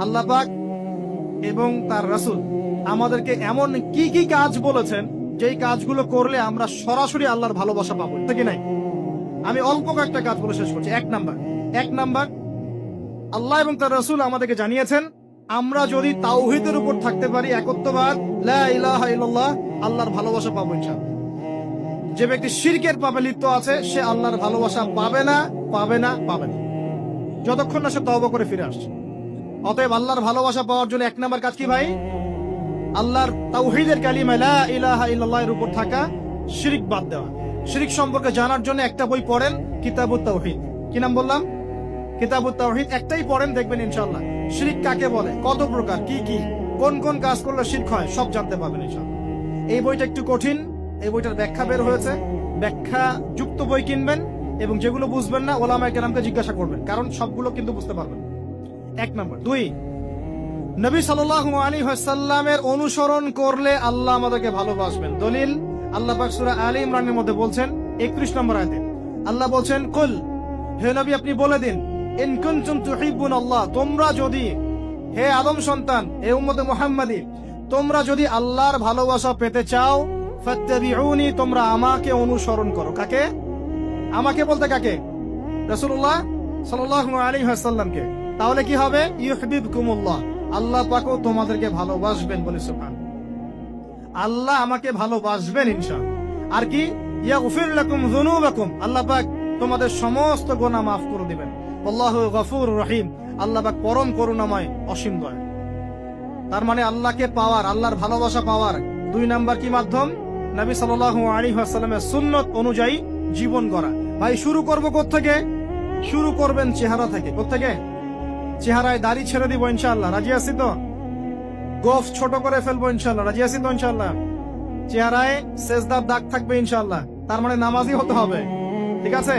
আল্লাহ পাক এবং তার রাসূল আমাদেরকে এমন কি কি কাজ বলেছেন যেই কাজগুলো করলে আমরা সরাসরি আল্লাহর ভালোবাসা পাবো, ঠিক নাই? আমি অল্প কয়েকটা কাজ বলে শেষ করছি। এক নাম্বার, আল্লাহ এবং তার রাসূল আমাদেরকে জানিয়েছেন আমরা যদি তাওহীদের উপর থাকতে পারি, একত্ববাদ, লা ইলাহা ইল্লাল্লাহ, আল্লাহর ভালোবাসা পাবো ইনশাআল্লাহ। যে ব্যক্তি শিরকের পাপে লিপ্ত আছে সে আল্লাহর ভালোবাসা পাবে না, যতক্ষণ না সে তওবা করে ফিরে আসছে। অতএব আল্লাহর ভালোবাসা পাওয়ার জন্য এক নাম্বার কাজ কি ভাই? আল্লাহর তাওহীদের কালিমা লা ইলাহা ইল্লাল্লাহ এর উপর থাকা, শিরক বাদ দেওয়া। শিরক সম্পর্কে জানার জন্য একটা বই পড়েন, কিতাবুত তাওহীদ। কি নাম বললাম? কিতাবুত তাওহীদ। একটাই পড়েন, দেখবেন ইনশাআল্লাহ শিরক কাকে বলে, কত প্রকার, কি কি, কোন কোন কাজ করলে শিরক হয়, সব জানতে পারবেন ইনশাআল্লাহ। এই বইটা একটু কঠিন, এই বইটার ব্যাখ্যা বের হয়েছে, ব্যাখ্যা যুক্ত বই কিনবেন এবং যেগুলো বুঝবেন না ওলামায়ে কেরামকে জিজ্ঞাসা করবেন, কারণ সবগুলো কিন্তু বুঝতে পারবেন। এক নাম্বার। দুই, নবী সাল্লাল্লাহু আলাইহি ওয়াসাল্লামের অনুসরণ করলে আল্লাহ আমাদেরকে ভালোবাসবেন। দলিল, আল্লাহ পাক সূরা আলে ইমরানের মধ্যে বলছেন 31 নম্বর আয়াতে আল্লাহ বলছেন, কুল, হে নবী আপনি বলে দিন, ইন কুনতুম তুহিব্বুনাল্লাহ, তোমরা যদি, হে আদম সন্তান, হে উম্মতে মুহাম্মাদী, তোমরা যদি আল্লাহর ভালোবাসা পেতে চাও, ফাত্তাবিউনি, তোমরা আমাকে অনুসরণ করো। কাকে? আমাকে বলতে কাকে? রাসূলুল্লাহ সাল্লাল্লাহু আলাইহি ওয়াসাল্লামকে। তাহলে কি হবে? ইউহিব্বুকুমুল্লাহ, আল্লাহ পাকও তোমাদেরকে ভালোবাসবেন। বলে সুবহান, আল্লাহ আমাকে ভালোবাসবেন ইনশাআল্লাহ। আর কি? ইয়াগফির লাকুম যুনুবাকুম, আল্লাহ পাক তোমাদের সমস্ত গুনাহ মাফ করে দিবেন। আল্লাহু গফুরুর রহিম, আল্লাহ পাক পরম করুণাময়, অসীম দয়ালু। তার মানে আল্লাহকে পাওয়ার, আল্লাহর ভালোবাসা পাওয়ার দুই নাম্বার কি মাধ্যম? নবী সাল্লাল্লাহু আলাইহি ওয়াসাল্লামের সুন্নাত অনুযায়ী জীবন গড়া। ভাই শুরু করব কোত্থেকে? শুরু করবেন চেহারা থেকে। কোত্থেকে? চেহারায় দাড়ি ছেড়ে দিব ইনশাআল্লাহ, রাজি আছি তো? গোফ ছোট করে ফেলবো ইনশাআল্লাহ, রাজি আছি তো ইনশাআল্লাহ? চেহারায় সেজদার দাগ থাকবে ইনশাআল্লাহ, তার মানে নামাজি হতে হবে, ঠিক আছে?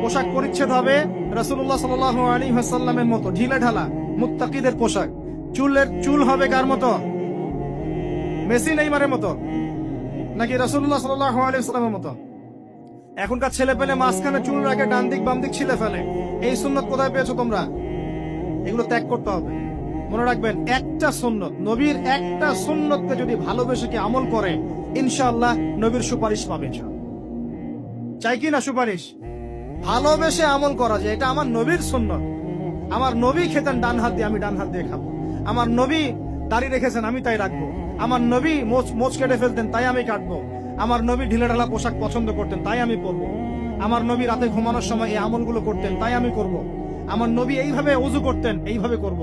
পোশাক পরিচ্ছদ হবে রাসূলুল্লাহ সাল্লাল্লাহু আলাইহি ওয়াসাল্লামের মতো, ঢিলে ঢালা মুত্তাকিদের পোশাক। চুল হবে কার মতো? মেসি নেইমারের মতো, নাকি রাসূলুল্লাহ সাল্লাল্লাহু আলাইহি ওয়াসাল্লামের মতো? এখনকার ছেলে পেলে মাঝখানে চুল রাখে, ডান দিক বাম দিক ছিলে ফেলে। এই সুন্নাত কোথায় পেয়েছো তোমরা? এগুলো ত্যাগ করতে হবে। মনে রাখবেন, একটা সুন্নত, নবীর একটা সুন্নতকে যদি ভালোবেসে কি আমল করে, ইনশাআল্লাহ নবীর সুপারিশ পাবে। চাই কি না সুপারিশ? ভালোবেসে আমল করা যায়, এটা আমার নবীর সুন্নত। আমার নবী খেতেন ডান হাত দিয়ে, আমি ডান হাত দিয়ে খাবো। আমার নবী দাড়ি রেখেছেন, আমি তাই রাখবো। আমার নবী মোচ কেটে ফেলতেন, তাই আমি কাটবো। আমার নবী ঢিলে ঢালা পোশাক পছন্দ করতেন, তাই আমি পরবো। আমার নবী রাতে ঘুমানোর সময় এই আমলগুলো করতেন, তাই আমি করব। আমার নবী এইভাবে ওযু করতেন, এইভাবে করব।